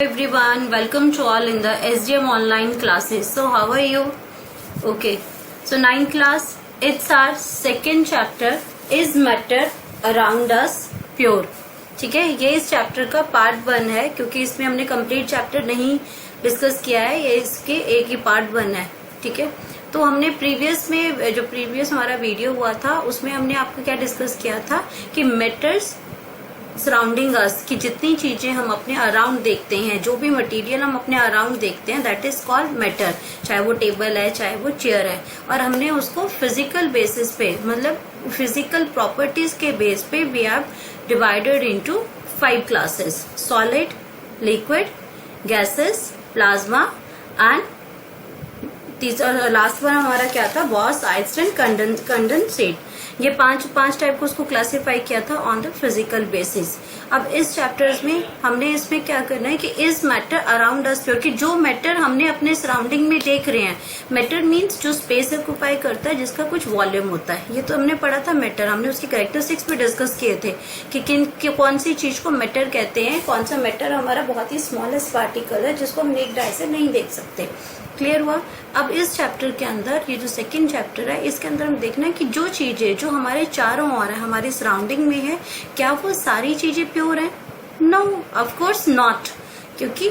Everyone, welcome to all in the SDM online classes. So how are you? Okay, so 9th class, it's our second chapter, is matter around us pure. ठीक है, ये इस chapter का part 1 है क्योंकि इसमें हमने complete chapter नहीं डिस्कस किया है, ये इसके एक ही पार्ट 1 है. ठीक है, तो हमने प्रीवियस हमारा वीडियो हुआ था उसमें हमने आपको क्या डिस्कस किया था कि मैटर्स सराउंडिंग अस, की जितनी चीजें हम अपने अराउंड देखते हैं, जो भी मटेरियल हम अपने अराउंड देखते हैं, दैट इज कॉल्ड मैटर. चाहे वो टेबल है, चाहे वो चेयर है, और हमने उसको फिजिकल बेसिस पे, मतलब फिजिकल प्रॉपर्टीज के बेस पे we have divided into 5 classes: solid, liquid, gases, plasma and तीसरा लास्ट वन हमारा क्या था, बॉस, आइस एंड कंडेंसेट. ये पांच टाइप को उसको क्लासिफाई किया था ऑन द फिजिकल बेसिस. अब इस चैप्टर्स में हमने इसमें क्या करना है कि इस मैटर अराउंड अस प्योर, कि जो मैटर हमने अपने सराउंडिंग में देख रहे हैं. मैटर मीन्स जो स्पेस ऑक्यूपाई करता है, जिसका कुछ वॉल्यूम होता है. ये तो हमने पढ़ा था मैटर, हमने उसकी कैरेक्टरिस्टिक्स भी डिस्कस किए थे कि कौन सी चीज को मैटर कहते हैं, कौन सा मैटर हमारा बहुत ही स्मॉलेस्ट पार्टिकल है जिसको हम नेक्ड आई से नहीं देख सकते. क्लियर हुआ. अब इस चैप्टर के अंदर, ये जो सेकंड चैप्टर है, इसके अंदर हम देखना है कि जो चीजें जो हमारे चारों ओर है, हमारे सराउंडिंग में है, क्या वो सारी चीजें प्योर हैं? No, of course not. क्योंकि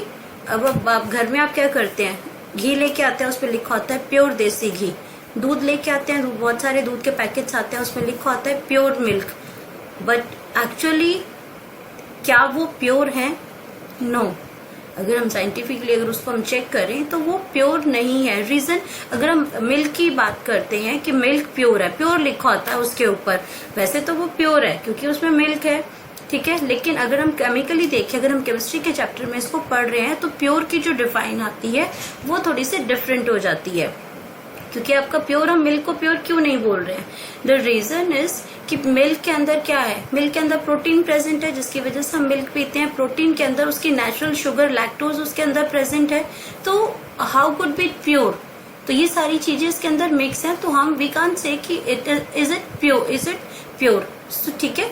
अब घर में आप क्या करते हैं, घी लेके आते हैं, उस पर लिखा होता है प्योर देसी घी. दूध लेके आते हैं, बहुत सारे दूध के पैकेट्स आते हैं, उसमें लिखा होता है प्योर मिल्क. बट एक्चुअली क्या वो प्योर है? नो. अगर हम साइंटिफिकली अगर उसको हम चेक करें तो वो प्योर नहीं है. रीजन, अगर हम मिल्क की बात करते हैं कि मिल्क प्योर है, प्योर लिखा होता है उसके ऊपर, वैसे तो वो प्योर है क्योंकि उसमें मिल्क है. ठीक है, लेकिन अगर हम केमिकली देखें, अगर हम केमिस्ट्री के चैप्टर में इसको पढ़ रहे हैं, तो प्योर की जो डिफाइन आती है वो थोड़ी सी डिफरेंट हो जाती है. क्योंकि आपका प्योर, हम मिल्क को प्योर क्यों नहीं बोल रहे हैं? द रीजन इज कि मिल्क के अंदर क्या है, मिल्क के अंदर प्रोटीन प्रेजेंट है, जिसकी वजह से हम मिल्क पीते हैं. प्रोटीन के अंदर उसकी नेचुरल शुगर लैक्टोज उसके अंदर प्रेजेंट है. तो हाउ कुड बी प्योर? तो ये सारी चीजें इसके अंदर मिक्स हैं, तो हम वी कांट से कि इज इट प्योर. ठीक है.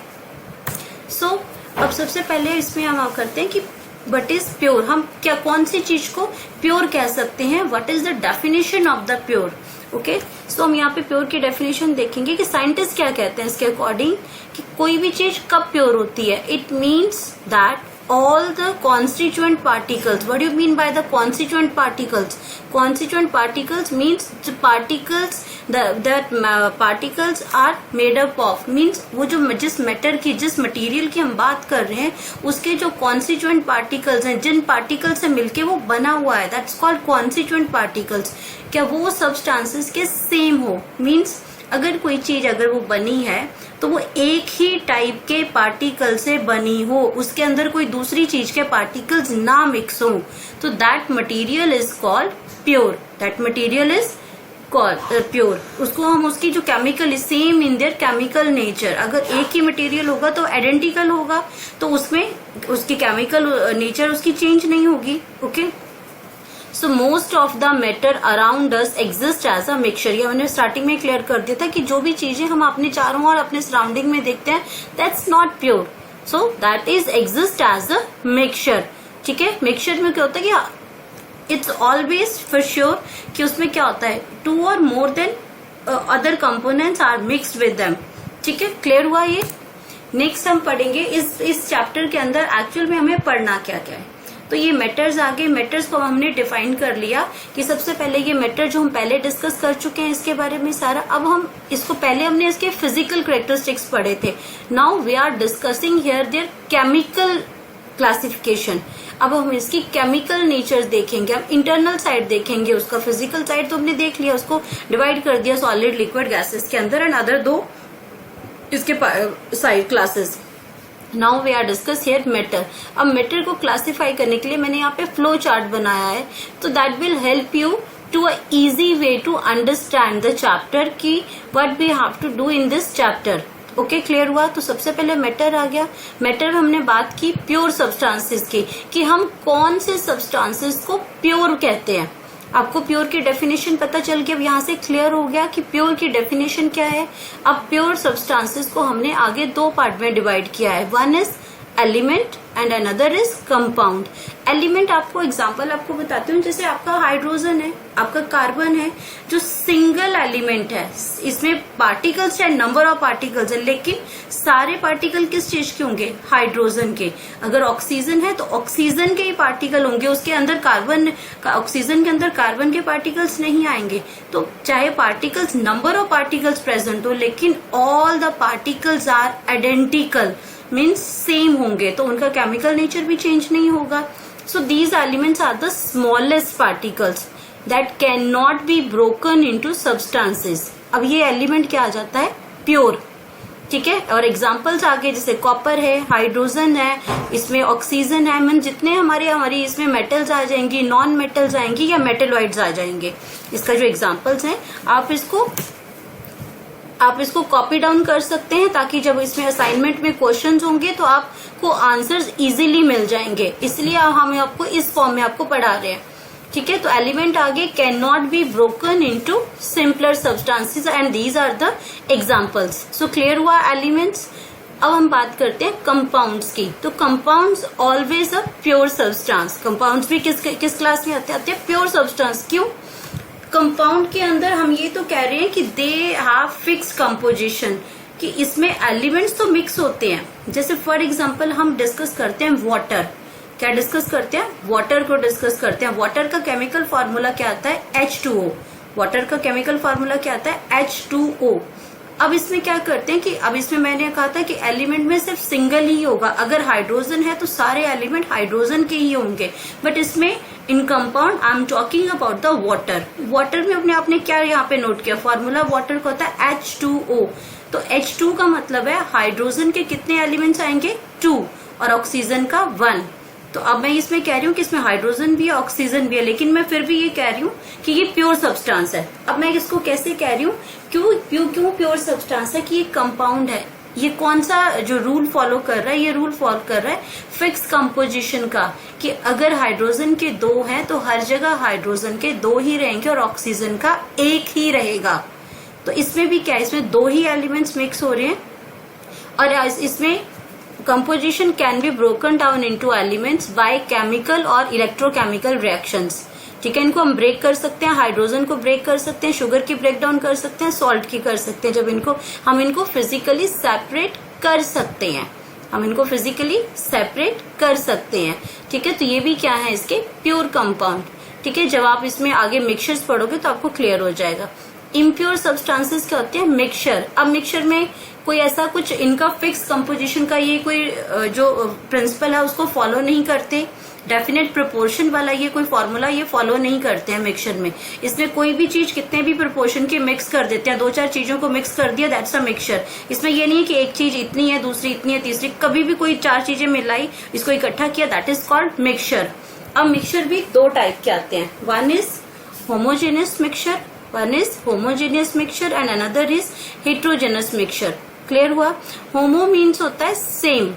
सो अब सबसे पहले इसमें हम करते हैं कि व्हाट इज प्योर. हम क्या, कौन सी चीज को प्योर कह सकते हैं? What is the definition of the pure? Okay, so हम यहाँ पे प्योर की डेफिनेशन देखेंगे कि साइंटिस्ट क्या कहते हैं इसके अकॉर्डिंग कि कोई भी चीज कब प्योर होती है. It means that all the constituent particles. What do you mean by the constituent particles? Constituent particles means the particles that particles are made up of, means वो जो जिस मैटर की, जिस मटेरियल की हम बात कर रहे हैं, उसके जो constituent particles हैं, जिन पार्टिकल से मिलके वो बना हुआ है, that's called constituent particles. क्या वो substances के सेम हो, means अगर कोई चीज अगर वो बनी है तो वो एक ही टाइप के पार्टिकल से बनी हो, उसके अंदर कोई दूसरी चीज के पार्टिकल्स ना मिक्स हो, तो that material is called pure. That material is called pure. उसको हम, उसकी जो chemical same in their chemical nature, अगर एक ही मटेरियल होगा तो आइडेंटिकल होगा, तो उसमें उसकी केमिकल नेचर उसकी चेंज नहीं होगी. Okay, so most of the matter around us exist as a mixture. ये मैंने स्टार्टिंग में क्लियर कर दिया था कि जो भी चीजें हम अपने चारों और अपने सराउंडिंग में देखते हैं, that's not pure. So that is exist as a mixture. ठीक है, मिक्सचर में क्या होता है कि इट्स ऑलवेज फॉर श्योर कि उसमें क्या होता है, 2 और more than other components are mixed with them. ठीक है, क्लियर हुआ ये. नेक्स्ट हम पढ़ेंगे इस चैप्टर के अंदर एक्चुअल में हमें पढ़ना क्या क्या है. तो ये मैटर्स आ गए. मैटर्स को हमने डिफाइन कर लिया कि सबसे पहले ये मैटर जो हम पहले डिस्कस कर चुके हैं इसके बारे में सारा. अब हम इसको, पहले हमने इसके फिजिकल कैरेक्टरिस्टिक्स पढ़े थे. Now we are discussing here there chemical classification. अब हम इसकी केमिकल नेचर देखेंगे, हम इंटरनल साइड देखेंगे उसका. फिजिकल साइड तो हमने देख लिया, उसको डिवाइड कर दिया सॉलिड, लिक्विड, गैसेस के अंदर, एंड अदर 2 इसके side classes. Now we are discuss here matter. अब मैटर को क्लासिफाई करने के लिए मैंने यहाँ पे फ्लो चार्ट बनाया है, तो that will help you to a easy way to understand the chapter की what we have to do in this chapter. Okay, clear हुआ. तो सबसे पहले मैटर आ गया. मैटर हमने बात की प्योर सब्सटेंसेस की, कि हम कौन से सब्सटेंसेस को प्योर कहते हैं. आपको प्योर की डेफिनेशन पता चल गया. अब यहाँ से क्लियर हो गया कि प्योर की डेफिनेशन क्या है. अब प्योर सब्सटेंसेस को हमने आगे 2 पार्ट में डिवाइड किया है. One is element and another is compound. Element आपको एग्जांपल आपको बताती हूँ, जैसे आपका हाइड्रोजन है, आपका कार्बन है, जो सिंगल एलिमेंट है, इसमें पार्टिकल्स है, नंबर ऑफ पार्टिकल्स है, लेकिन सारे पार्टिकल किस चीज के होंगे? हाइड्रोजन के। अगर ऑक्सीजन है तो ऑक्सीजन के ही पार्टिकल होंगे, उसके अंदर कार्बन, ऑक्सीजन के अंदर कार्बन के पार्टिकल्स नहीं आएंगे। तो चाहे particles, number of particles present हो, लेकिन all the particles are identical, means same होंगे, तो उनका केमिकल नेचर भी चेंज नहीं होगा। So these elements are the smallest particles that can not be broken into substances. अब ये एलिमेंट क्या आ जाता है? प्योर। ठीक है, और एग्जाम्पल्स आगे जैसे कॉपर है, हाइड्रोजन है, इसमें ऑक्सीजन है, मीन जितने हमारी इसमें मेटल्स आ जाएंगी, नॉन मेटल्स आएंगी या मेटेलॉइड्स आ जाएंगे। इसका जो एग्जाम्पल्स हैं आप इसको कॉपी डाउन कर सकते हैं, ताकि जब इसमें असाइनमेंट में क्वेश्चंस होंगे तो आपको आंसर्स इजीली मिल जाएंगे। इसलिए हम आपको इस फॉर्म में आपको पढ़ा रहे हैं। ठीक है, तो एलिमेंट आगे can not be broken into simpler substances and these are the examples. So clear हुआ एलिमेंट्स। अब हम बात करते हैं कंपाउंड्स की। तो compounds always a pure substance. Compounds भी किस क्लास में आते हैं? Pure substance. क्यों? कंपाउंड के अंदर हम ये तो कह रहे हैं कि दे हैव फिक्स्ड कंपोजिशन, कि इसमें एलिमेंट्स तो मिक्स होते हैं। जैसे फॉर एग्जांपल हम डिस्कस करते हैं वाटर। क्या डिस्कस करते हैं? वाटर को डिस्कस करते हैं। वाटर का केमिकल फॉर्मूला क्या आता है? H2O। वाटर का केमिकल फॉर्मूला क्या आता है? H2O। अब इसमें क्या करते हैं कि अब इसमें मैंने कहा था कि एलिमेंट में सिर्फ सिंगल ही होगा। अगर हाइड्रोजन है तो सारे एलिमेंट हाइड्रोजन के ही होंगे, बट इसमें in compound I am talking about the water. Water में आपने क्या यहाँ पे नोट किया? फॉर्मूला वाटर का होता है H2O। तो H2 का मतलब है हाइड्रोजन के कितने एलिमेंट्स आएंगे? 2, और ऑक्सीजन का 1। तो अब मैं इसमें कह रही हूँ कि इसमें हाइड्रोजन भी है, ऑक्सीजन भी है, लेकिन मैं फिर भी ये कह रही हूँ कि ये प्योर सब्सटेंस है। अब मैं इसको कैसे कह रही हूँ? क्यों प्योर सब्सटेंस है? कि ये कंपाउंड है। ये कौन सा जो रूल फॉलो कर रहा है? ये रूल फॉलो कर रहा है फिक्स कंपोजिशन का, कि अगर हाइड्रोजन के 2 हैं तो हर जगह हाइड्रोजन के 2 ही रहेंगे और ऑक्सीजन का 1 ही रहेगा। तो इसमें भी क्या है? इसमें 2 ही एलिमेंट्स मिक्स हो रहे हैं, और इसमें composition can be broken down into elements by chemical और electrochemical reactions। ठीक है, इनको हम ब्रेक कर सकते हैं, हाइड्रोजन को ब्रेक कर सकते हैं, शुगर की ब्रेक डाउन कर सकते हैं, सॉल्ट की कर सकते हैं। जब हम इनको फिजिकली सेपरेट कर सकते हैं, ठीक है, तो ये भी क्या है? इसके प्योर कंपाउंड। ठीक है, जब आप इसमें आगे मिक्सचर्स पढ़ोगे तो आपको क्लियर हो जाएगा। इम्प्योर सब्सटेंसेस क्या होते हैं? मिक्सचर। अब मिक्सचर में कोई ऐसा कुछ इनका फिक्स कंपोजिशन का ये कोई जो प्रिंसिपल है उसको फॉलो नहीं करते। डेफिनेट प्रोपोर्शन वाला ये कोई फॉर्मूला ये फॉलो नहीं करते हैं मिक्सचर में। इसमें कोई भी चीज कितने भी प्रोपोर्शन के मिक्स कर देते हैं, 2-4 चीजों को मिक्स कर दिया, दैट्स अ मिक्सचर। इसमें ये नहीं है कि एक चीज इतनी है, दूसरी इतनी है, तीसरी, कभी भी कोई 4 चीजें मिलाई, इसको इकट्ठा किया, दैट इज कॉल्ड मिक्सचर। अब मिक्सचर भी 2 टाइप के आते हैं। One is homogeneous mixture and another is heterogeneous mixture. Clear हुआ? होमो मीन्स होता है सेम,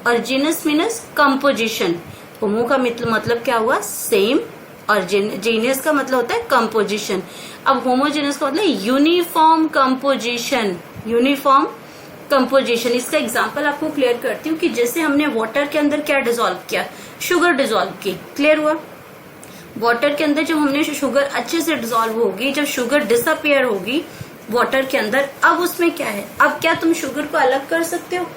और जीनस मीन्स कंपोजिशन। होमो का मतलब क्या हुआ? सेम, और जीनियस का मतलब होता है कंपोजिशन। अब होमोजेनस का मतलब यूनिफॉर्म कंपोजिशन। इसका एग्जांपल आपको क्लियर करती हूँ कि जैसे हमने वाटर के अंदर क्या डिसॉल्व किया? शुगर डिसॉल्व की। क्लियर हुआ? वाटर के अंदर जब हमने शुगर अच्छे से डिसॉल्व होगी, जब शुगर डिसअपियर होगी वाटर के अंदर, अब उसमें क्या है? अब क्या तुम शुगर को अलग कर सकते हो?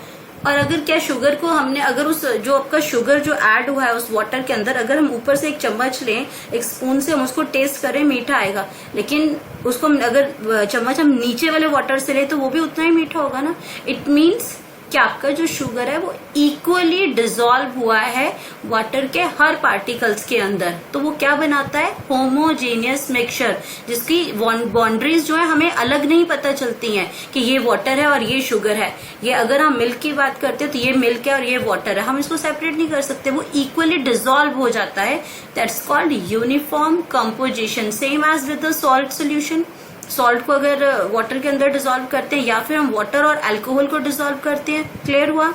और अगर क्या शुगर को हमने, अगर उस जो आपका शुगर जो ऐड हुआ है उस वाटर के अंदर, अगर हम ऊपर से एक चम्मच लें, एक स्पून से हम उसको टेस्ट करें, मीठा आएगा, लेकिन उसको अगर चम्मच हम नीचे वाले वाटर से लें तो वो भी उतना ही मीठा होगा ना। इट मीन्स कि आपका जो शुगर है वो इक्वली डिसॉल्व हुआ है वाटर के हर पार्टिकल्स के अंदर, तो वो क्या बनाता है? होमोजेनियस मिक्सचर, जिसकी बाउंड्रीज जो है हमें अलग नहीं पता चलती हैं कि ये वाटर है और ये शुगर है। ये अगर हम मिल्क की बात करते हैं तो ये मिल्क है और ये वाटर है, हम इसको सेपरेट नहीं कर सकते, वो इक्वली डिसॉल्व हो जाता है। That's called uniform composition. Same as with the salt solution. Salt को अगर वाटर के अंदर डिसॉल्व करते हैं या फिर हम वाटर और अल्कोहल को डिसॉल्व करते हैं। क्लियर हुआ?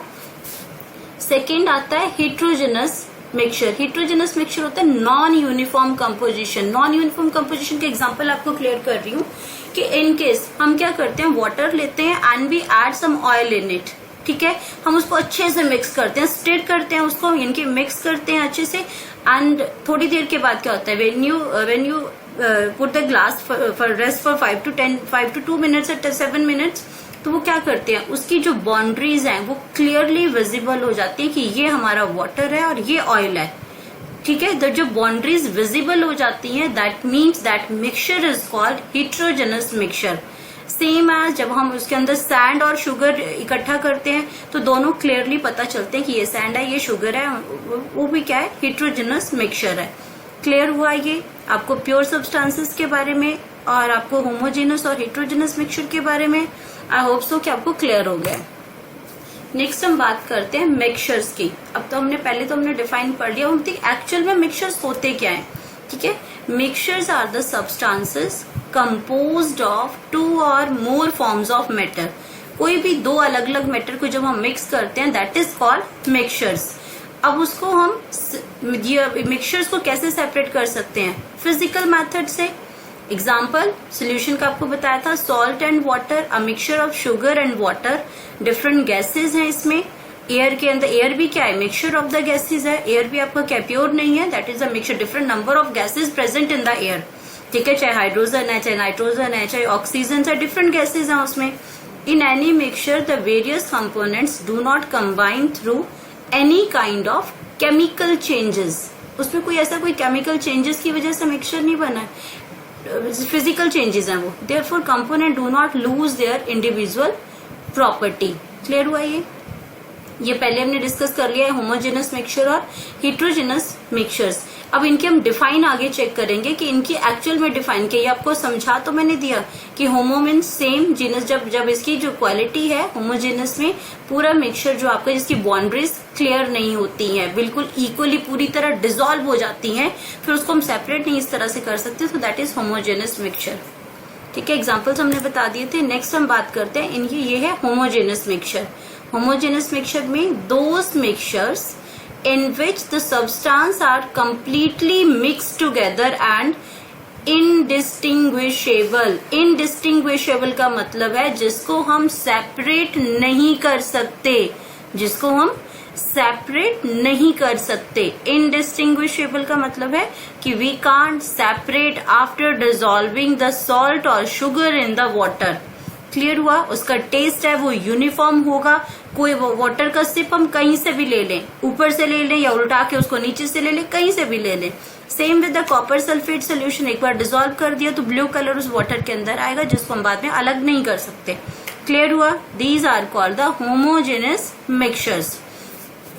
सेकेंड आता है हेट्रोजेनस मिक्सचर। हेट्रोजेनस मिक्सचर होता है non uniform composition. Non uniform composition के एग्जांपल आपको क्लियर कर रही हूँ कि इन केस हम क्या करते हैं, वाटर लेते हैं and we add some oil in it. ठीक है, हम उसको अच्छे से मिक्स करते हैं, स्टिर करते हैं उसको, इनके मिक्स करते हैं अच्छे से। एंड थोड़ी देर के बाद क्या होता है, when you put the glass for rest for 5 to 2 minutes or 7 minutes, तो वो क्या करते हैं, उसकी जो बाउंड्रीज हैं वो क्लियरली विजिबल हो जाती है कि ये हमारा वाटर है और ये ऑयल है। ठीक है, जो बाउंड्रीज विजिबल हो जाती हैं, that means that mixture is called heterogeneous mixture. Same as जब हम उसके अंदर सैंड और शुगर इकट्ठा करते हैं तो दोनों क्लियरली पता चलते हैं कि ये सैंड है, ये शुगर है, वो भी क्या है, हेटेरोजेनस मिक्सचर है। क्लियर हुआ ये आपको प्योर सब्सटेंसेस के बारे में और आपको होमोजेनस और हेटेरोजेनस मिक्सचर के बारे में। आई होप सो कि आपको क्लियर हो गया। नेक्स्ट हम बात करते हैं मिक्सचर्स की। अब तो हमने डिफाइन पढ़ लिया, हम एक्चुअल में मिक्सचर्स होते क्या है। ठीक है, mixtures are the substances composed of 2 or more forms of matter। कोई भी दो अलग अलग मैटर को जब हम मिक्स करते हैं दैट इज कॉल्ड मिक्सचर्स। अब उसको हम मिक्सचर्स को कैसे सेपरेट कर सकते हैं, फिजिकल मेथड से। एग्जाम्पल सोल्यूशन का आपको बताया था, salt and water, a mixture of sugar and water. Different gases हैं इसमें, एयर के अंदर, एयर भी क्या है, मिक्सचर ऑफ द गैसेज है। एयर भी आपका क्या प्योर नहीं है, that is a mixture, different number of gases present in the air. ठीक है, चाहे हाइड्रोजन है, चाहे नाइट्रोजन है, चाहे ऑक्सीजन है, डिफरेंट गैसेज हैं उसमें। In any mixture the various components do not combine through any kind of chemical changes. उसमें कोई केमिकल चेंजेस की वजह से मिक्सचर नहीं बना है, फिजिकल चेंजेस हैं वो। Therefore component do not lose their individual property. Clear हुआ ये पहले हमने डिस्कस कर लिया है, होमोजेनस मिक्सचर और हेटेरोजेनस मिक्सचर्स। अब इनके हम डिफाइन आगे चेक करेंगे कि इनकी एक्चुअल में डिफाइन किया। ये आपको समझा तो मैंने दिया कि होमो मीन्स सेम, जीनस जब इसकी जो क्वालिटी है होमोजेनस में पूरा मिक्सचर जो आपका जिसकी बाउंड्रीज क्लियर नहीं होती हैं, बिल्कुल इक्वली पूरी तरह डिसॉल्व हो जाती हैं, फिर उसको हम सेपरेट नहीं इस तरह से कर सकते, तो दैट इज होमोजेनस मिक्सचर। ठीक है, एग्जाम्पल्स हमने बता दिए थे। नेक्स्ट हम बात करते हैं इनकी, ये है होमोजेनस मिक्सचर। होमोजेनस मिक्सचर में those mixtures in which the substance are completely mixed together and indistinguishable। indistinguishable का मतलब है जिसको हम separate नहीं कर सकते, जिसको हम separate नहीं कर सकते। indistinguishable का मतलब है कि we can't separate after dissolving the salt or sugar in the water। Clear हुआ, उसका टेस्ट है वो यूनिफॉर्म होगा। कोई वाटर का सिप हम कहीं से भी ले लें, ऊपर से ले लें या उल्टा के उसको नीचे से ले लें, कहीं से भी ले लें। Same with the copper sulphate solution, एक बार डिसॉल्व कर दिया तो ब्लू कलर उस वाटर के अंदर आएगा जिसको हम बाद में अलग नहीं कर सकते। क्लियर हुआ, these are called the homogeneous mixtures.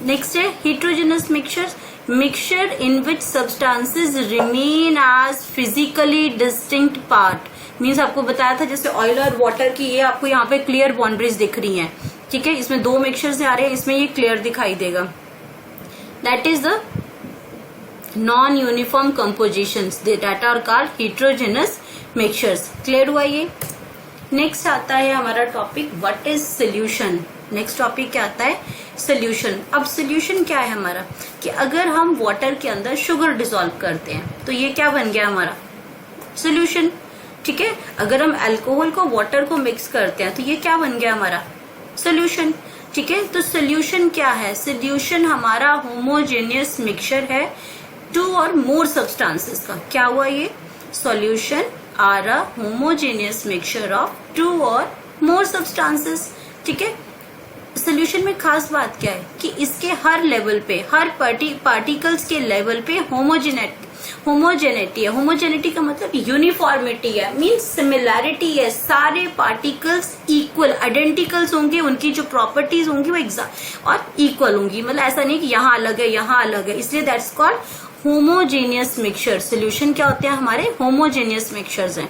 Next है heterogeneous mixtures, mixture in which substances remain as physically distinct part. Means आपको बताया था जैसे ऑयल और वाटर की, ये आपको यहाँ पे क्लियर बाउंड्रीज दिख रही हैं। ठीक है, इसमें दो मिक्सचर से आ रहे हैं, इसमें ये क्लियर दिखाई देगा। That is the non uniform compositions that are called heterogeneous mixtures. Clear हुआ ये। नेक्स्ट आता है हमारा topic what is solution. Next topic क्या आता है, सोल्यूशन। अब सोल्यूशन क्या है हमारा, कि अगर हम वाटर के अंदर शुगर डिसॉल्व करते हैं तो ये क्या बन गया हमारा, सोल्यूशन। ठीक है, अगर हम अल्कोहल को वाटर को मिक्स करते हैं तो ये क्या बन गया हमारा, सोल्यूशन। ठीक है, तो सोल्यूशन क्या है, सोल्यूशन हमारा होमोजेनियस मिक्सचर है टू और मोर सब्सटेंसेस का। क्या हुआ ये, solution are a homogeneous mixture of two और मोर सब्सटेंसेस। ठीक है, सोल्यूशन में खास बात क्या है कि इसके हर लेवल पे, हर पार्टिकल्स के लेवल पे होमोजेनिटी है। होमोजेनिटी का मतलब यूनिफॉर्मिटी है, मीन्स सिमिलैरिटी है। सारे पार्टिकल्स इक्वल आइडेंटिकल्स होंगे, उनकी जो प्रॉपर्टीज होंगी वो एग्जैक्ट और इक्वल होंगी। मतलब ऐसा नहीं कि यहाँ अलग है यहाँ अलग है, इसलिए that's called homogeneous mixture. Solution क्या होते हैं हमारे, होमोजेनियस मिक्सचर्स हैं।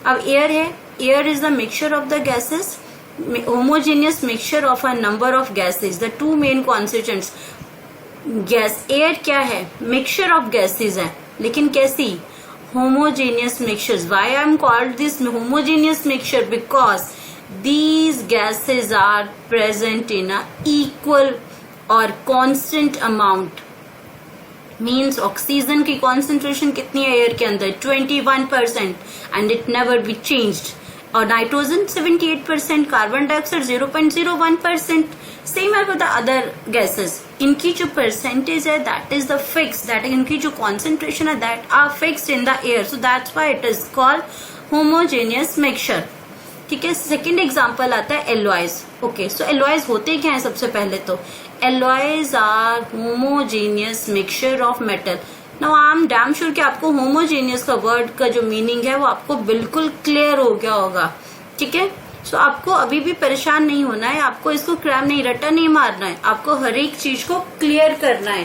अब एयर है, air is the mixture of the gases, homogeneous mixture of a number of gases. The two main constituents gas, air क्या है, मिक्सचर ऑफ गैसेस है, लेकिन कैसी, homogeneous mixtures. Why I am called this homogeneous mixture, because these gases are present in a equal or constant amount. Means oxygen की concentration कितनी है air के अंदर, 21%, and it never be changed. और nitrogen 78%, carbon dioxide 0.01%। Same है with the other gases, इनकी जो percentage है that is the fix, that इनकी जो कॉन्सेंट्रेशन है that are fixed in the air, so that's why it is called homogeneous mixture. ठीक है, सेकेंड एग्जाम्पल आता है एलॉयज। ओके, सो एलॉयज होते क्या है? सबसे पहले तो alloys are homogeneous mixture of metal. Now I am damn sure कि आपको होमोजेनियस का वर्ड का जो मीनिंग है वो आपको बिल्कुल क्लियर हो गया होगा। ठीक है, सो आपको अभी भी परेशान नहीं होना है, आपको इसको क्रैम नहीं, रट्टा नहीं मारना है, आपको हर एक चीज को क्लियर करना है।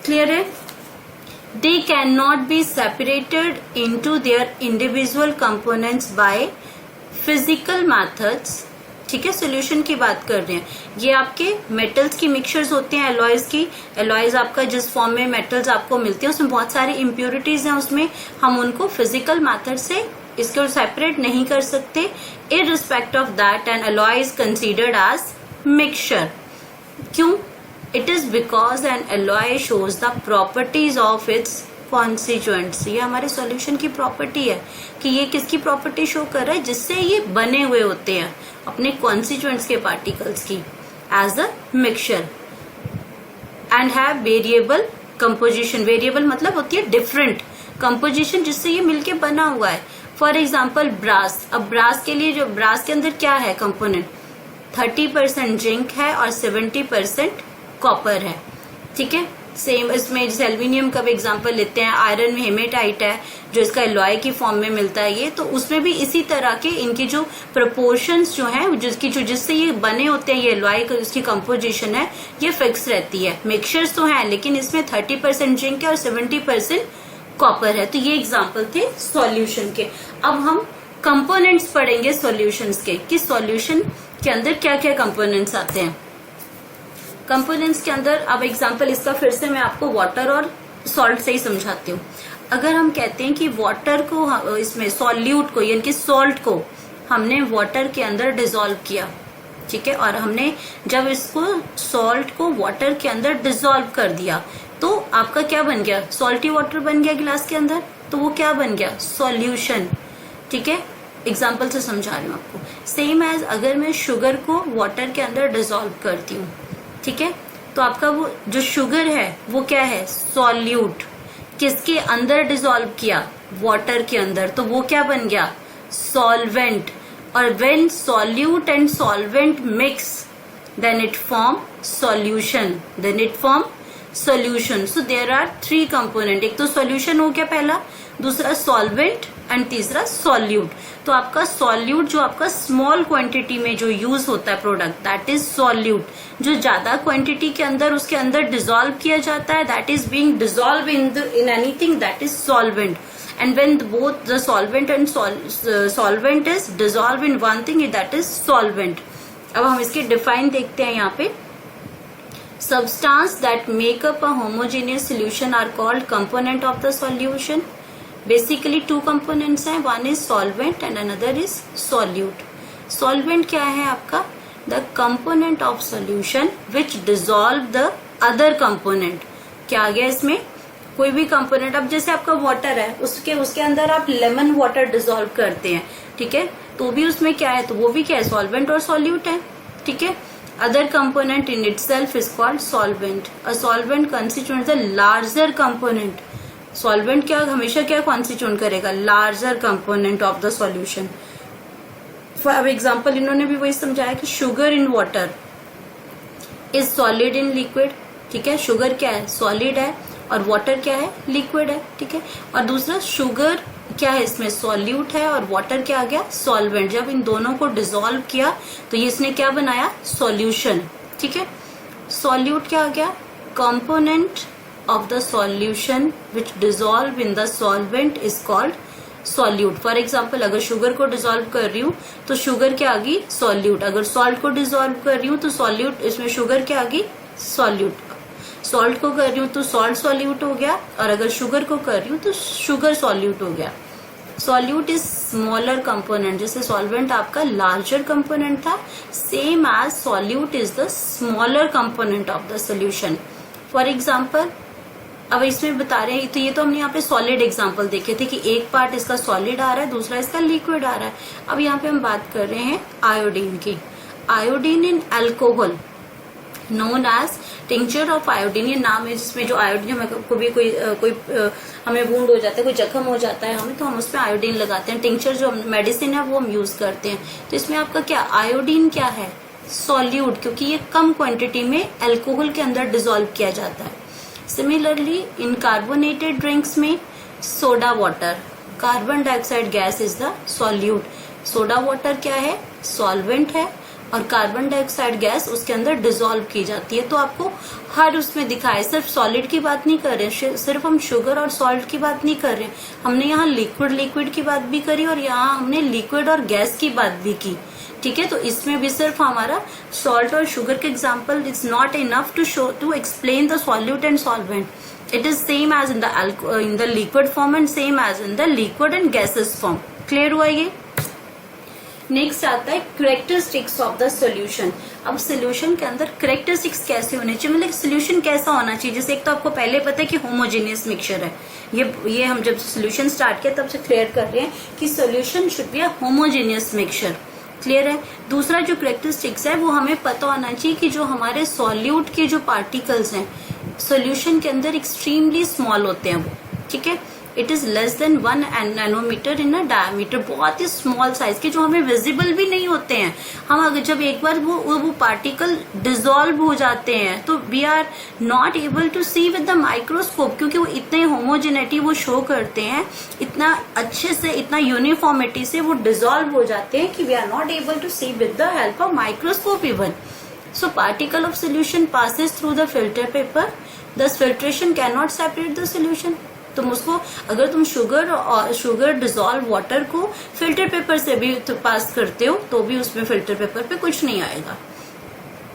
क्लियर है? They can not be separated into their individual components by physical methods. ठीक है, सोल्यूशन की बात कर रहे हैं, ये आपके मेटल्स की मिक्सचर्स होते हैं एलॉयज की। एलॉयज आपका जिस फॉर्म में मेटल्स आपको मिलते हैं उसमें बहुत सारी इम्प्योरिटीज हैं, उसमें हम उनको फिजिकल मेथड से इसको सेपरेट नहीं कर सकते। Irrespective of that an alloy is considered as mixture. क्यों? It is because an alloy shows the properties of its constituents. ये हमारे सॉल्यूशन की प्रॉपर्टी है कि ये किसकी प्रॉपर्टी शो कर रहा है? जिससे ये बने हुए होते हैं अपने कॉन्स्टिट्यूएंट्स के पार्टिकल्स की as a mixture and have variable composition. Variable मतलब होती है डिफरेंट कंपोजिशन जिससे ये मिलके बना हुआ है। For example brass. अब ब्रास के लिए, जो ब्रास के अंदर क्या है कंपोनेंट? 30% जिंक है और 70% कॉपर है। ठीक है, सेम इसमें जैसे एल्यूमिनियम का भी एग्जांपल लेते हैं, आयरन में हेमेटाइट है जो इसका एलॉय की फॉर्म में मिलता है ये, तो उसमें भी इसी तरह के इनकी जो प्रोपोर्शंस जो है जिससे ये बने होते हैं, ये एलॉय उसकी कंपोजिशन है ये फिक्स रहती है। मिक्सचर्स तो हैं लेकिन इसमें 30% जिंक है और 70% कॉपर है। तो ये एग्जाम्पल थे सॉल्यूशन के। अब हम कंपोनेंट्स पढ़ेंगे सॉल्यूशंस के, कि सॉल्यूशन के अंदर क्या क्या कंपोनेंट्स आते हैं। कंपोनेंट्स के अंदर अब एग्जांपल इसका फिर से मैं आपको वाटर और सॉल्ट से ही समझाती हूँ। अगर हम कहते हैं कि वाटर को, इसमें सॉल्यूट को यानी कि सॉल्ट को हमने वाटर के अंदर डिसॉल्व किया, ठीक है, और हमने जब इसको सॉल्ट को वाटर के अंदर डिसॉल्व कर दिया तो आपका क्या बन गया? सॉल्टी वाटर बन गया गिलास के अंदर, तो वो क्या बन गया? सॉल्यूशन। ठीक है, एग्जाम्पल से समझा रही हूँ आपको। सेम एज अगर मैं शुगर को वाटर के अंदर डिसॉल्व करती हूँ, ठीक है, तो आपका वो जो शुगर है वो क्या है? सॉल्यूट। किसके अंदर डिसॉल्व किया? वाटर के अंदर, तो वो क्या बन गया? सॉल्वेंट। और when solute and solvent mix then it form solution, so there are 3 component. एक तो सॉल्यूशन हो गया पहला, दूसरा सॉल्वेंट एंड तीसरा सॉल्यूट। तो आपका सॉल्यूट जो आपका स्मॉल क्वांटिटी में जो यूज होता है प्रोडक्ट, दैट इज सॉल्यूट। जो ज्यादा क्वांटिटी के अंदर उसके अंदर डिसॉल्व किया जाता है, that is being dissolve in anything, that is solvent. And when both the solvent and solvent is dissolve in one thing, that is solvent. अब हम इसके डिफाइन देखते हैं यहाँ पे। Substance that make up a homogeneous solution are called component of the solution. Basically 2 components हैं, one is solvent and another is solute. Solvent क्या है आपका? The component of solution which dissolve the other component. क्या आ गया इसमें? कोई भी component, अब जैसे आपका वाटर है, उसके अंदर आप लेमन वाटर डिसॉल्व करते हैं, ठीक है, तो भी उसमें क्या है? तो वो भी क्या है? सॉल्वेंट और सॉल्यूट है। ठीक है, other component in itself is called solvent. A solvent constitutes the larger component. Solvent क्या हमेशा क्या constitute करेगा? Larger component of the solution. For example इन्होंने भी वही समझाया कि sugar in water is solid in liquid. ठीक है, शुगर क्या है? सॉलिड है, और वाटर क्या है? लिक्विड है। ठीक है, और दूसरा शुगर क्या है? इसमें सॉल्यूट है, और वाटर क्या आ गया? सॉल्वेंट। जब इन दोनों को डिसॉल्व किया तो ये इसने क्या बनाया? सॉल्यूशन। ठीक है, सॉल्यूट क्या आ गया? Component of the solution which dissolve in the solvent is called solute. For example अगर शुगर को डिसॉल्व कर रही हूँ तो शुगर क्या आ गई? सॉल्यूट। अगर सॉल्ट को डिसॉल्व कर रही हूँ तो सॉल्यूट, इसमें शुगर क्या आ गई? सॉल्यूट। सॉल्ट को कर रही हूँ तो सॉल्ट सॉल्यूट हो गया, और अगर शुगर को कर रही हूँ तो शुगर सॉल्यूट हो गया। सॉल्यूट इज स्मॉलर कंपोनेंट, जैसे सॉल्वेंट आपका लार्जर कंपोनेंट था, same as solute is the smaller component of the solution. For example अब इसमें बता रहे हैं, तो ये तो हमने यहाँ पे सॉलिड एग्जाम्पल देखे थे कि एक पार्ट इसका सॉलिड आ रहा है, दूसरा इसका लिक्विड आ रहा है। अब यहाँ पे हम बात कर रहे हैं आयोडीन की। Iodine in alcohol, known as tincture of iodine. ये नाम है जिसमें जो आयोडीन, हमें कभी कोई हमें वूंड हो जाता है, कोई जख्म हो जाता है हमें, तो हम उसमें आयोडीन लगाते हैं। टिंचर जो मेडिसिन है वो हम यूज करते हैं। तो इसमें आपका क्या आयोडीन क्या है, सॉल्यूट, क्योंकि ये कम क्वांटिटी में अल्कोहल के अंदर डिसॉल्व किया जाता है। सिमिलरली इन कार्बोनेटेड ड्रिंक्स में soda water, carbon dioxide gas is the solute. Soda water क्या है, सॉल्वेंट है, और कार्बन डाइऑक्साइड गैस उसके अंदर डिसॉल्व की जाती है। तो आपको हर उसमें दिखाए, सिर्फ सॉलिड की बात नहीं कर रहे, सिर्फ हम शुगर और सॉल्ट की बात नहीं कर रहे, हमने यहाँ लिक्विड की बात भी करी और यहाँ हमने लिक्विड और गैस की बात भी की। ठीक है, तो इसमें भी सिर्फ हमारा सॉल्ट और शुगर के example it's not enough to show to explain the solute and solvent. It is same as in the liquid form and same as in the liquid and gases form. Clear हुआ ये? Next आता है characteristics of the solution. अब solution के अंदर characteristics कैसे होने चाहिए, मतलब सोल्यूशन कैसा होना चाहिए। जैसे एक तो आपको पहले पता है कि होमोजेनियस मिक्सचर है, ये हम जब सोल्यूशन स्टार्ट किया तब से क्लियर कर रहे हैं कि solution should be a homogeneous mixture. Clear है? दूसरा जो करेक्टरिस्टिक्स है वो हमें पता होना चाहिए कि जो हमारे सॉल्यूट के जो पार्टिकल्स हैं सोल्यूशन के अंदर एक्सट्रीमली स्मॉल होते हैं वो। ठीक है, it is less than 1 nanometer in a diameter, बहुत ही स्मॉल साइज के जो हमें विजिबल भी नहीं होते हैं। हम अगर जब एक बार वो पार्टिकल डिसॉल्व हो जाते हैं तो we are not able to see with the microscope, क्योंकि वो इतने होमोजेनिटी वो शो करते हैं, इतना अच्छे से, इतना यूनिफॉर्मिटी से वो डिसॉल्व हो जाते हैं कि we are not able to see with the help of microscope even. So particle of solution passes through the filter paper. Thus filtration cannot separate the solution. तुम उसको, अगर तुम शुगर डिसॉल्व वाटर को filter paper से भी पास करते हो तो भी उसमें फिल्टर पेपर पे कुछ नहीं आएगा।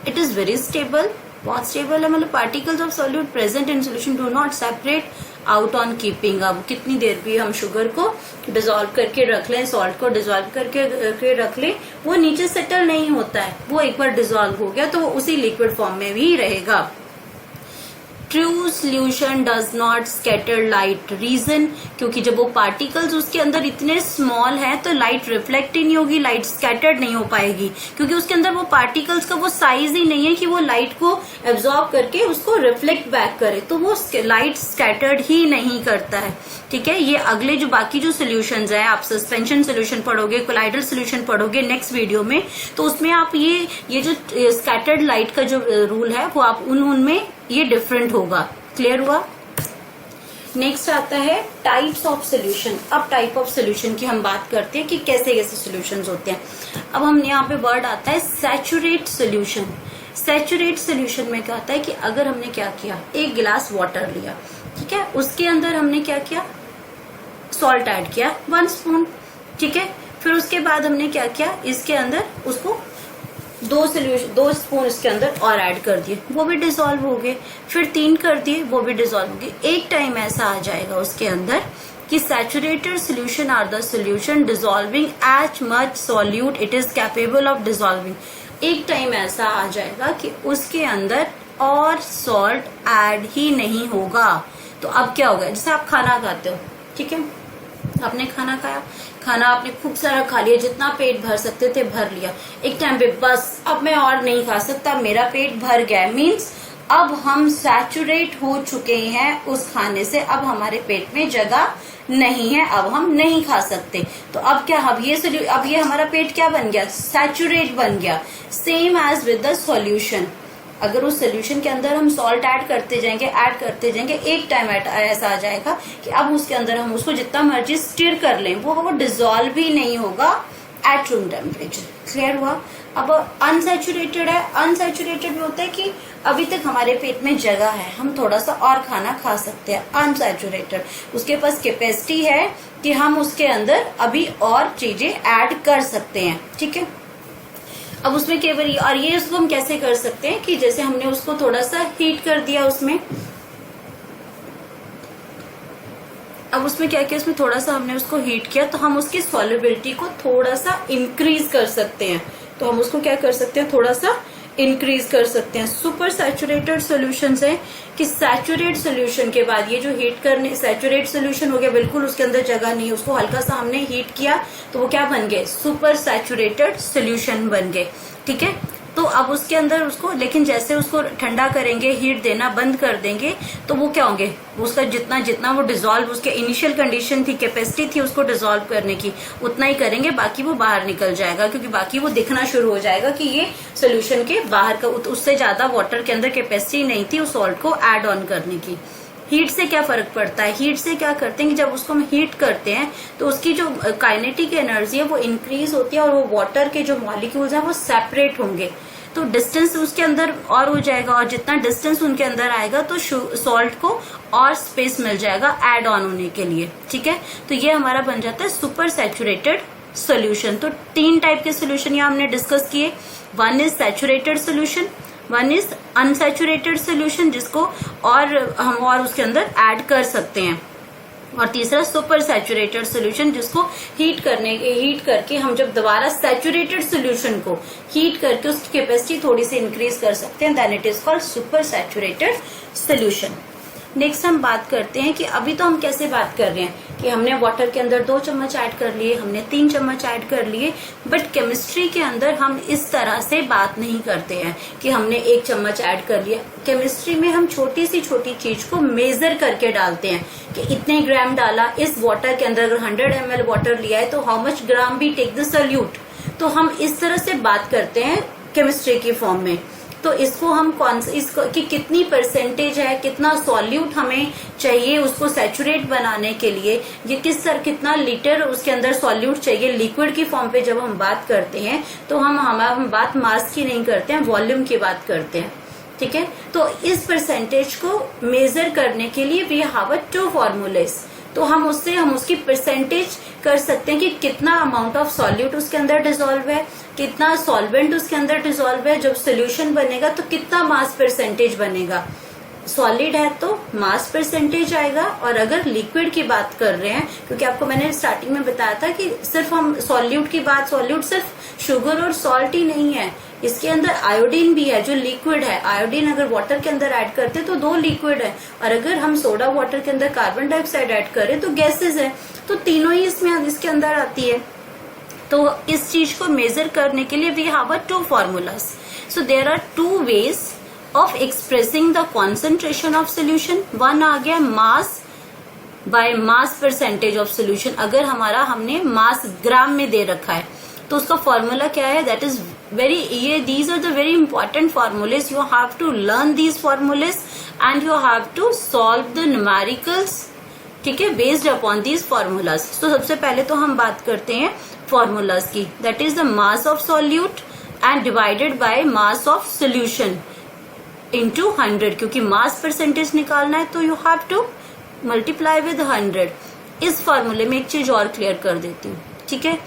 इट इज वेरी स्टेबल, बहुत स्टेबल है, मतलब particles of solute present in solution do not separate out on keeping. अब कितनी देर भी हम शुगर को डिसॉल्व करके रख लें, सॉल्ट को डिसॉल्व करके रख लें, वो नीचे सेटल नहीं होता है। वो एक बार डिसॉल्व हो गया तो वो उसी लिक्विड फॉर्म में भी रहेगा। True solution does not scatter light. Reason, क्योंकि जब वो पार्टिकल्स उसके अंदर इतने स्मॉल हैं तो लाइट रिफ्लेक्ट ही नहीं होगी, लाइट स्कैटर्ड नहीं हो पाएगी, क्योंकि उसके अंदर वो पार्टिकल्स का वो साइज ही नहीं है कि वो लाइट को एब्जॉर्ब करके उसको रिफ्लेक्ट बैक करे, तो वो लाइट स्कैटर्ड ही नहीं करता है। ठीक है, ये अगले जो बाकी जो सोल्यूशंस हैं, आप सस्पेंशन सोल्यूशन पढ़ोगे, कोलाइडल सोल्यूशन पढ़ोगे नेक्स्ट वीडियो में, तो उसमें आप ये जो स्कैटर्ड लाइट का जो रूल है वो आप उनमें ये डिफरेंट होगा। क्लियर हुआ? नेक्स्ट आता है टाइप्स ऑफ सोल्यूशन। अब टाइप ऑफ सोल्यूशन की हम बात करते हैं कि कैसे कैसे सोल्यूशंस होते हैं। अब हम यहाँ पे वर्ड आता है सैचुरेट सोल्यूशन। सैचुरेट सोल्यूशन में क्या होता है कि अगर हमने क्या किया, एक गिलास वाटर लिया, ठीक है, उसके अंदर हमने क्या किया, सॉल्ट ऐड किया 1 स्पून, ठीक है, फिर उसके बाद हमने क्या किया, इसके अंदर उसको 2 स्पून इसके अंदर और ऐड कर दिए, वो भी डिसॉल्व हो गए, फिर 3 कर दिए, वो भी डिसॉल्व हो गए। एक टाइम ऐसा आ जाएगा उसके अंदर कि saturated solution are the solution dissolving as much solute it is capable of dissolving. एक टाइम ऐसा आ जाएगा कि उसके अंदर और सॉल्ट ऐड ही नहीं होगा। तो अब क्या होगा, जैसे आप खाना खाते हो, ठीक है, आपने खाना खाया, खाना आपने खूब सारा खा लिया, जितना पेट भर सकते थे भर लिया, एक टाइम पे बस अब मैं और नहीं खा सकता, मेरा पेट भर गया, मीन्स अब हम सैचुरेट हो चुके हैं उस खाने से, अब हमारे पेट में जगह नहीं है, अब हम नहीं खा सकते। तो अब क्या, अब ये हमारा पेट क्या बन गया, सैचुरेट बन गया। Same as with the solution, अगर उस सोल्यूशन के अंदर हम सॉल्ट ऐड करते जाएंगे, एक टाइम ऐसा आ जाएगा कि अब उसके अंदर हम उसको जितना मर्जी स्टिर कर लें, वो डिसॉल्व ही नहीं होगा एट रूम टेम्परेचर। क्लियर हुआ? अब अनसैचुरेटेड है, अनसैचुरेटेड में होता है कि अभी तक हमारे पेट में जगह है, हम थोड़ा सा और खाना खा सकते हैं। अनसैचुरेटेड, उसके पास कैपेसिटी है कि हम उसके अंदर अभी और चीजें ऐड कर सकते हैं। ठीक है, अब उसमें केवल, और ये उसको हम कैसे कर सकते हैं कि जैसे हमने उसको थोड़ा सा हीट कर दिया, उसमें अब उसमें क्या किया, उसमें थोड़ा सा हमने उसको हीट किया तो हम उसकी सॉल्युबिलिटी को थोड़ा सा इंक्रीज कर सकते हैं। तो हम उसको क्या कर सकते हैं, थोड़ा सा इंक्रीज कर सकते हैं। सुपर सैचुरेटेड सोल्यूशंस है कि सैचुरेट सोल्यूशन के बाद ये जो हीट करने, सैचुरेट सोल्यूशन हो गया, बिल्कुल उसके अंदर जगह नहीं है, उसको हल्का सा हमने हीट किया तो वो क्या बन गए, सुपर सैचुरेटेड सोल्यूशन बन गए। ठीक है, तो अब उसके अंदर उसको, लेकिन जैसे उसको ठंडा करेंगे, हीट देना बंद कर देंगे, तो वो क्या होंगे, उसका जितना जितना वो डिसॉल्व, उसके इनिशियल कंडीशन थी, कैपेसिटी थी उसको डिसॉल्व करने की, उतना ही करेंगे, बाकी वो बाहर निकल जाएगा, क्योंकि बाकी वो दिखना शुरू हो जाएगा कि ये सोल्यूशन के बाहर का, उससे ज्यादा वाटर के अंदर कैपेसिटी नहीं थी उस सॉल्ट को ऐड ऑन करने की। हीट से क्या फर्क पड़ता है, हीट से क्या करते हैं कि जब उसको हम हीट करते हैं तो उसकी जो काइनेटिक एनर्जी है वो इंक्रीज होती है, और वो वाटर के जो मॉलिक्यूल्स हैं वो सेपरेट होंगे, तो डिस्टेंस उसके अंदर और हो जाएगा, और जितना डिस्टेंस उनके अंदर आएगा तो सॉल्ट को और स्पेस मिल जाएगा ऐड ऑन होने के लिए। ठीक है, तो ये हमारा बन जाता है सुपर सैचुरेटेड सोल्यूशन। तो 3 टाइप के सोल्यूशन यहाँ हमने डिस्कस किए। One is saturated solution, one is unsaturated solution जिसको और हम और उसके अंदर ऐड कर सकते हैं, और तीसरा सुपर सैचुरेटेड सोल्यूशन जिसको हीट करके हम जब दोबारा सैचुरेटेड सोल्यूशन को हीट करके उसकी कैपेसिटी थोड़ी सी इंक्रीज कर सकते हैं, then it is called super saturated solution. Next हम बात करते हैं कि अभी तो हम कैसे बात कर रहे हैं कि हमने वाटर के अंदर 2 चम्मच ऐड कर लिए, हमने 3 चम्मच ऐड कर लिए, बट केमिस्ट्री के अंदर हम इस तरह से बात नहीं करते हैं कि हमने 1 चम्मच ऐड कर लिया। केमिस्ट्री में हम छोटी सी छोटी चीज को मेजर करके डालते हैं कि इतने ग्राम डाला इस वाटर के अंदर, अगर 100 ml वाटर लिया है तो how much gram we take the solute. तो हम इस तरह से बात करते हैं केमिस्ट्री की फॉर्म में। तो इसको हम इसको कि कितनी परसेंटेज है, कितना सॉल्यूट हमें चाहिए उसको सैचुरेट बनाने के लिए, ये कितना लीटर उसके अंदर सॉल्यूट चाहिए लिक्विड की फॉर्म पे जब हम बात करते हैं तो हम बात मास की नहीं करते हैं, वॉल्यूम की बात करते हैं। ठीक है, तो इस परसेंटेज को मेजर करने के लिए वी हैव 2 फॉर्मूलेज। तो हम उसकी परसेंटेज कर सकते हैं कि कितना अमाउंट ऑफ सॉल्यूट उसके अंदर डिसॉल्व है, कितना सॉल्वेंट उसके अंदर डिसॉल्व है, जब सोल्यूशन बनेगा तो कितना मास परसेंटेज बनेगा। सॉलिड है तो मास परसेंटेज आएगा, और अगर लिक्विड की बात कर रहे हैं, क्योंकि आपको मैंने स्टार्टिंग में बताया था कि सिर्फ हम सॉल्यूट की बात, सॉल्यूट सिर्फ शुगर और सॉल्ट ही नहीं है, इसके अंदर आयोडीन भी है जो लिक्विड है। आयोडीन अगर वाटर के अंदर ऐड करते तो 2 लिक्विड है, और अगर हम सोडा वाटर के अंदर कार्बन डाइऑक्साइड ऐड करें तो गैसेज है, तो तीनों ही इसके अंदर आती है। तो इस चीज को मेजर करने के लिए we have 2 formulas. So there are 2 ways of expressing the concentration of solution. One आ गया mass by mass percentage of solution. अगर हमने मास ग्राम में दे रखा है तो उसका फॉर्मूला क्या है, that is these are the very important formulas. You have to learn these formulas and you have to solve the numericals, ठीक है, बेस्ड अपॉन दीज फॉर्मूलाज। तो सबसे पहले तो हम बात करते हैं फॉर्मूलाज की, that is the mass of solute and divided by mass of solution into 100, क्योंकि मास परसेंटेज निकालना है तो you have to multiply with 100। इस फॉर्मूले में एक चीज और क्लियर कर देती हूँ, ठीक है।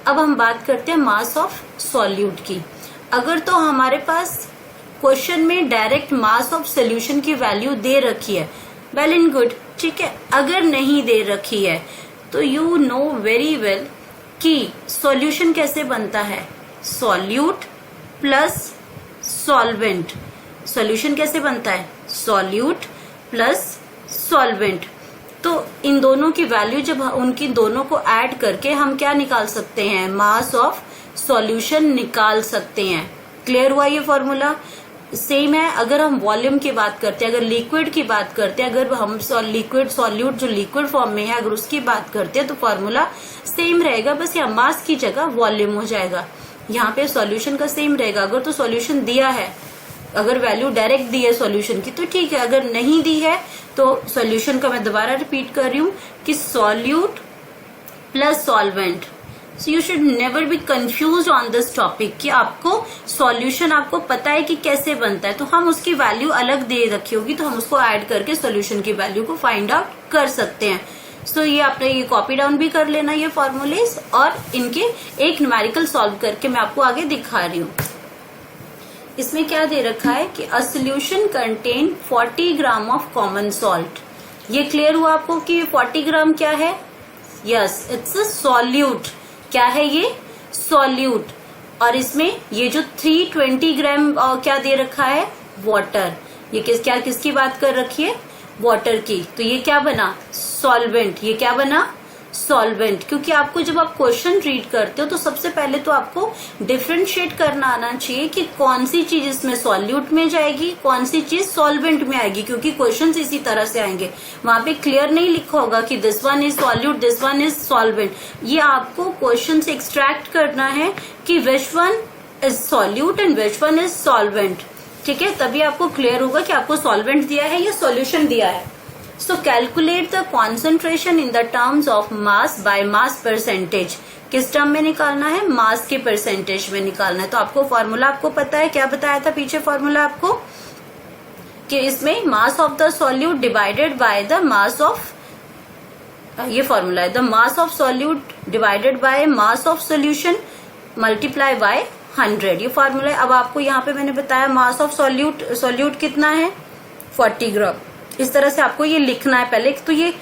अब हम बात करते हैं मास ऑफ सॉल्यूट की। अगर तो हमारे पास क्वेश्चन में डायरेक्ट मास ऑफ सोल्यूशन की वैल्यू दे रखी है, वेल एंड गुड, ठीक है। अगर नहीं दे रखी है तो यू नो वेरी वेल कि सॉल्यूशन कैसे बनता है, सॉल्यूट प्लस सॉल्वेंट। सॉल्यूशन कैसे बनता है, सॉल्यूट प्लस सॉल्वेंट। तो इन दोनों की वैल्यू जब उनकी दोनों को ऐड करके हम क्या निकाल सकते हैं, मास ऑफ सॉल्यूशन निकाल सकते हैं। क्लियर हुआ ये फॉर्मूला। सेम है अगर हम वॉल्यूम की बात करते हैं, अगर लिक्विड की बात करते हैं, अगर हम लिक्विड सॉल्यूट जो लिक्विड फॉर्म में है अगर उसकी बात करते हैं तो फॉर्मूला सेम रहेगा, बस यहाँ मास की जगह वॉल्यूम हो जाएगा। यहाँ पे सॉल्यूशन का सेम रहेगा। अगर तो सॉल्यूशन दिया है, अगर वैल्यू डायरेक्ट दी है सॉल्यूशन की तो ठीक है, अगर नहीं दी है तो सॉल्यूशन का मैं दोबारा रिपीट कर रही हूँ कि solute plus solvent. So you should never be confuse on this topic कि आपको सॉल्यूशन आपको पता है कि कैसे बनता है, तो हम उसकी वैल्यू अलग दे रखी होगी तो हम उसको ऐड करके सॉल्यूशन की वैल्यू को फाइंड आउट कर सकते हैं। सो ये आपने ये कॉपी डाउन भी कर लेना ये फॉर्मूलेज, और इनके एक न्यूमेरिकल सॉल्व करके मैं आपको आगे दिखा रही हूँ। इसमें क्या दे रखा है कि a solution contain 40 gram of common salt. ये क्लियर हुआ आपको कि 40 ग्राम क्या है, यस इट्स अ सॉल्यूट। क्या है ये, सॉल्यूट। और इसमें ये जो 320 ग्राम क्या दे रखा है, वाटर। ये किसकी बात कर रखी है, वाटर की। तो ये क्या बना, सॉल्वेंट। ये क्या बना, सॉल्वेंट, क्योंकि आपको जब आप क्वेश्चन रीड करते हो तो सबसे पहले तो आपको डिफरेंशिएट करना आना चाहिए कि कौन सी चीज इसमें सॉल्यूट में जाएगी, कौन सी चीज सॉल्वेंट में आएगी, क्योंकि क्वेश्चंस इसी तरह से आएंगे। वहां पे क्लियर नहीं लिखा होगा कि this one is solute, this one is solvent. ये आपको क्वेश्चन से एक्सट्रैक्ट करना है कि which one is solute and which one is solvent. ठीक है, तभी आपको क्लियर होगा कि आपको सॉल्वेंट दिया है या सॉल्यूशन दिया है। सो calculate the concentration in the terms of mass by mass percentage. किस टर्म में निकालना है? मास के परसेंटेज में निकालना है। तो आपको फॉर्मूला आपको पता है, क्या बताया था पीछे फॉर्मूला आपको, कि इसमें mass of the solute divided by the mass of, ये फॉर्मूला है, the mass of solute divided by mass of solution multiply by 100। ये फॉर्मूला है। अब आपको यहाँ पे मैंने बताया मास ऑफ सॉल्यूट कितना है? 40 ग्राम। इस तरह से आपको ये लिखना है। पहले तो ये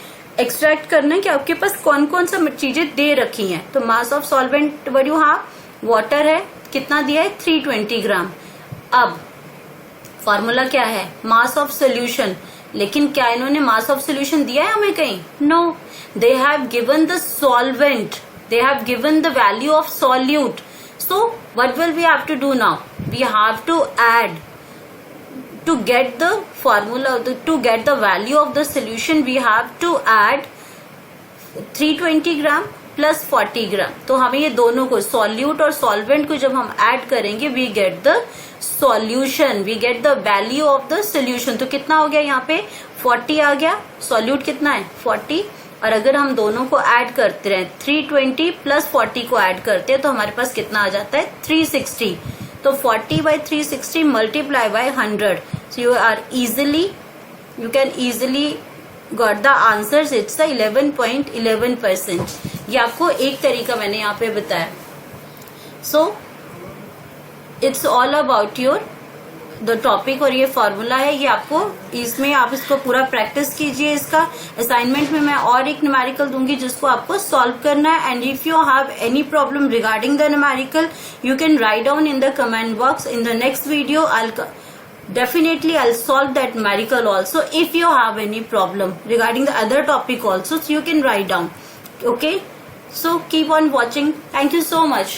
एक्सट्रैक्ट करना है कि आपके पास कौन कौन सा चीजें दे रखी हैं। तो मास ऑफ सॉल्वेंट वैल्यू, हाँ वाटर है, कितना दिया है? 320 ग्राम। अब फॉर्मूला क्या है? Mass of solution. लेकिन क्या इन्होंने मास ऑफ सोल्यूशन दिया है हमें कहीं? No, they have given the solvent, they have given the value of solute. So what will we have to do now? We have to add, to get the formula, to get the value of the solution, we have to add 320 gram plus 40 ग्राम। तो हमें ये दोनों को, solute और solvent को जब हम add करेंगे, we get the solution, we get the value of the solution. तो कितना हो गया यहाँ पे? 40 आ गया। सॉल्यूट कितना है? 40। और अगर हम दोनों को ऐड करते रहे, 320 प्लस 40 को ऐड करते हैं, तो हमारे पास कितना आ जाता है? 360। तो 40 by 360 multiply by 100। So you can easily got the answers. It's a 11.11%। ये आपको एक तरीका मैंने यहाँ पे बताया। So it's all about your the topic, और ये फॉर्मूला है, ये आपको इसमें आप इसको पूरा प्रैक्टिस कीजिए। इसका असाइनमेंट में मैं और एक न्यूमेरिकल दूंगी जिसको आपको सॉल्व करना है। And if you have any problem regarding the numerical, you can write down in the comment box. In the next video definitely I'll solve that numerical also. If you have any problem regarding the other topic also, so you can write down. Okay, so keep on watching. Thank you so much.